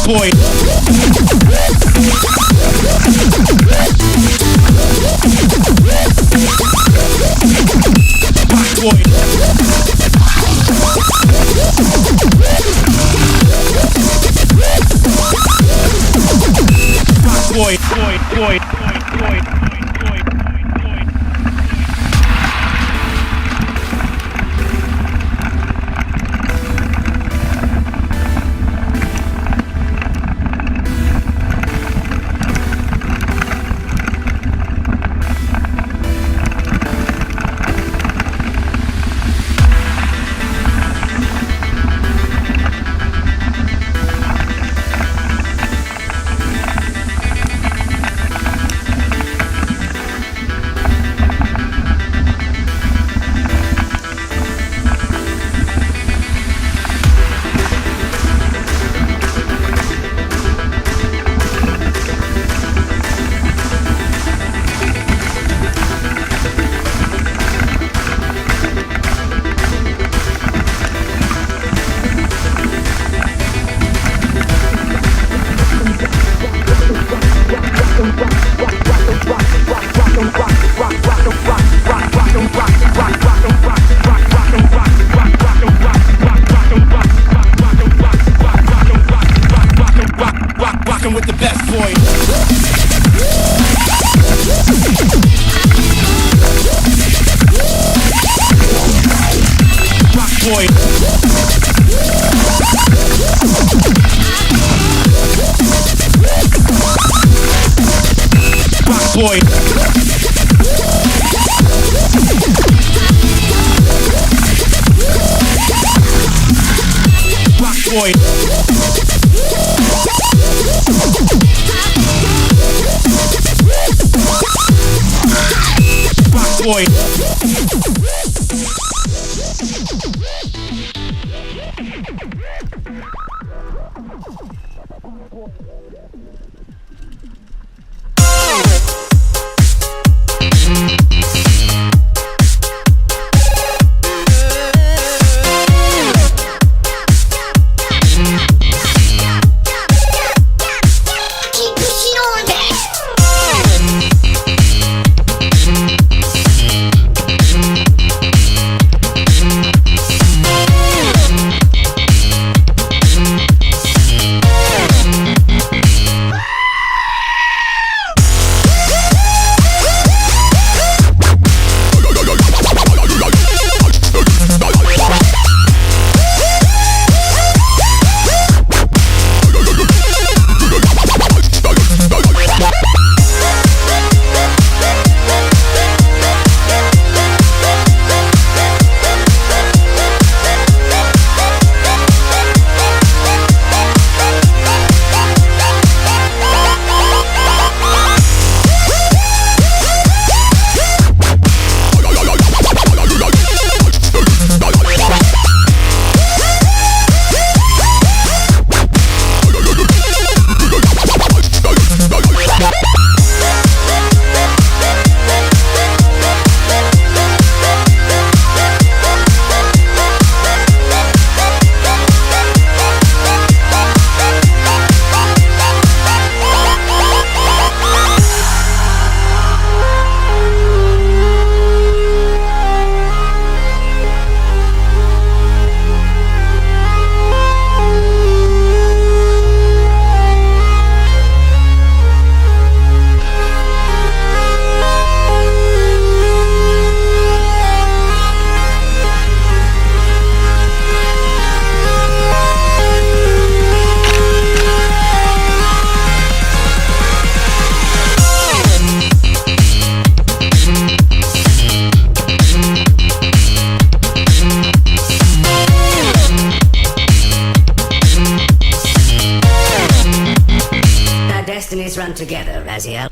boy. Boy. With the best boy. Rock boy. Rock boy. Rock boy. Boy. Run together, Raziel.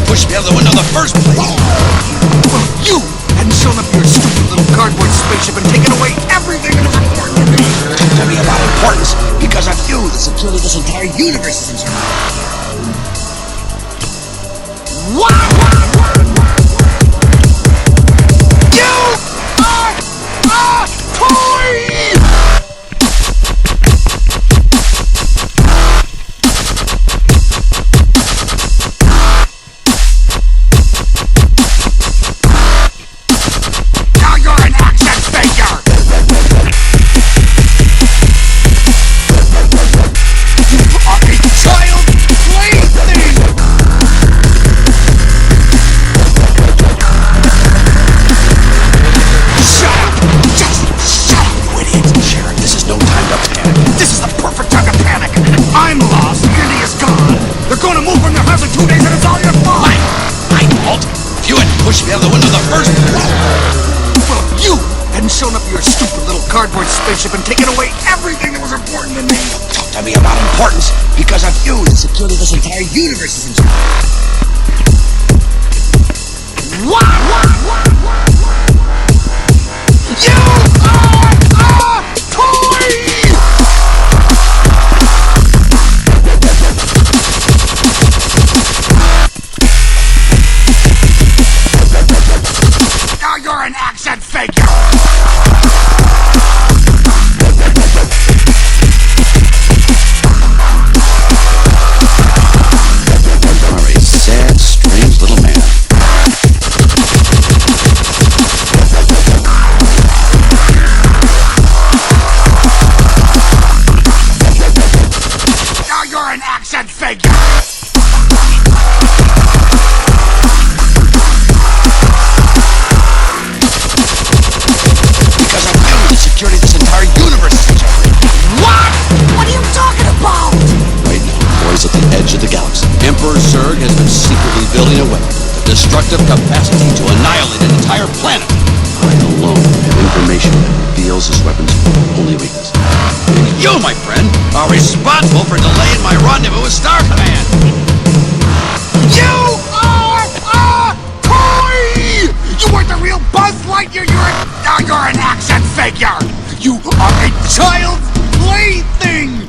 pushed me out of the window in the first place? Well, you hadn't shown up your stupid little cardboard spaceship and taken away everything that was important to me. Tell me about importance. Because of you, the security of this entire universe is in jeopardy. What? You are a toy! Now you're an action figure! You are a child plaything! Shut up! Just shut up, you idiot! Sheriff, this is no time to panic. This is the perfect time to panic! I'm lost, Andy is gone! They're gonna move from their house in 2 days and it's all your fault! My fault? You hadn't pushed me out of the window in the first place. Well, you hadn't shown up your stupid little cardboard spaceship and taken away everything that was important to me! Talk to me about importance. Because of you, the security of this entire universe is in jeopardy. What? You are a toy! Now you're an action figure! You are a sad, strange little man. Now you're an action figure! Because of you, the security of this entire universe is in jeopardy. What? What are you talking about? Right now, boys, at the edge of the galaxy, Emperor Zurg has been secretly building a weapon with the destructive capacity to annihilate an entire planet. I alone have information that reveals this weapon's only weakness. And you, my friend, are responsible for delaying my rendezvous with Star Command. You are a toy! You weren't the real Buzz Lightyear, now you're an action figure! You are a child's plaything!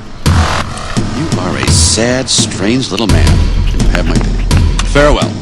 You are a sad, strange little man, and you have my pity. Farewell.